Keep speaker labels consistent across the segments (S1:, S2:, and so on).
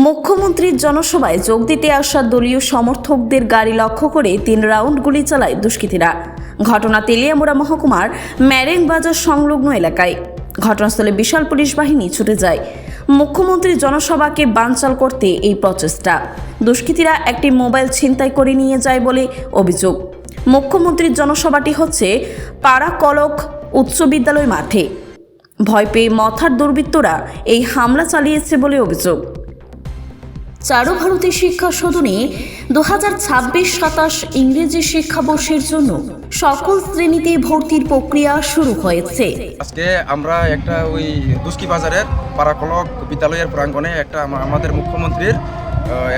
S1: মুখ্যমন্ত্রীর জনসভায় যোগ দিতে আসা দলীয় সমর্থকদের গাড়ি লক্ষ্য করে 3 রাউন্ড গুলি চালায় দুষ্কৃতীরা। ঘটনা তেলিয়ামুড়া মহকুমার ম্যারেং বাজার সংলগ্ন এলাকায়। ঘটনাস্থলে বিশাল পুলিশ বাহিনী ছুটে যায়। মুখ্যমন্ত্রীর জনসভাকে বানচাল করতে এই প্রচেষ্টা। দুষ্কৃতীরা একটি মোবাইল ছিনতাই করে নিয়ে যায় বলে অভিযোগ। মুখ্যমন্ত্রীর জনসভাটি হচ্ছে পাড়া কলক উচ্চ বিদ্যালয় মাঠে। ভয় পেয়ে মথার দুর্বৃত্তরা এই হামলা চালিয়েছে বলে অভিযোগ। চারু ভারতী শিক্ষা সদনে 2026-27 ইংরেজি শিক্ষাবর্ষের জন্য সকল শ্রেণীতে ভর্তির প্রক্রিয়া শুরু হয়েছে।
S2: আজকে আমরা একটা ওই দুস্কি বাজারের পারাকলক বিদ্যালয়ের প্রাঙ্গণে একটা আমাদের মুখ্যমন্ত্রীর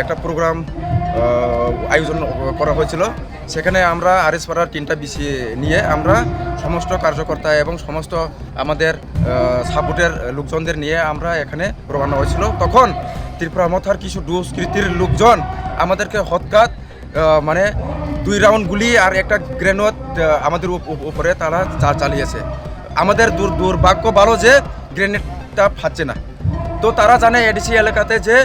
S2: একটা প্রোগ্রাম আয়োজন করা হয়েছিল। সেখানে আমরা আরএসপাড়ার 3টা বিসি নিয়ে আমরা সমস্ত কার্যকর্তা এবং সমস্ত আমাদের সাপোর্টের লোকজনদের নিয়ে আমরা এখানে রওনা হয়েছিল। তখন ত্রিপুরা মথার কিছু দুষ্কৃতীর লোকজন আমাদেরকে হৎকাত মানে 2 রাউন্ড গুলি আর একটা গ্রেনেড আমাদের উপরে তারা চালিয়েছে। আমাদের দুর্ভাগ্য ভালো যে গ্রেনেডটা ফাটছে না। তো তারা জানে এডিসি এলাকাতে যে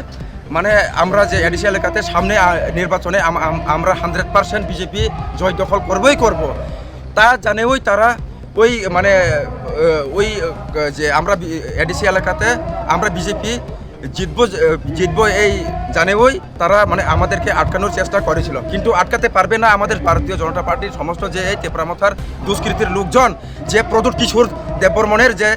S2: মানে আমরা যে এডিসি এলাকাতে সামনে নির্বাচনে আমরা 100% বিজেপি জয় দখল করব। তা জানে তারা ওই মানে ওই যে আমরা এডিসি এলাকাতে আমরা বিজেপি জিতবো এই জানে তারা মানে আমাদেরকে আটকানোর চেষ্টা করেছিল, কিন্তু আটকাতে পারবে না আমাদের ভারতীয় জনতা পার্টির সমস্ত যে এই ত্রিপুরামথার দুষ্কৃতীর লোকজন, যে প্রদূত কিশোর দেববর্মনের যে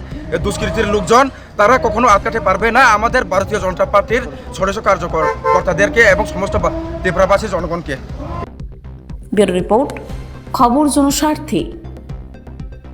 S2: দুষ্কৃতীর লোকজন, তারা কখনো আটকাতে পারবে না আমাদের ভারতীয় জনতা পার্টির সদস্য কার্যকর্তাদেরকে এবং সমস্ত ত্রিপুরাবাসী জনগণকে।
S1: ব্যুরো রিপোর্ট, খবর জনস্বার্থে।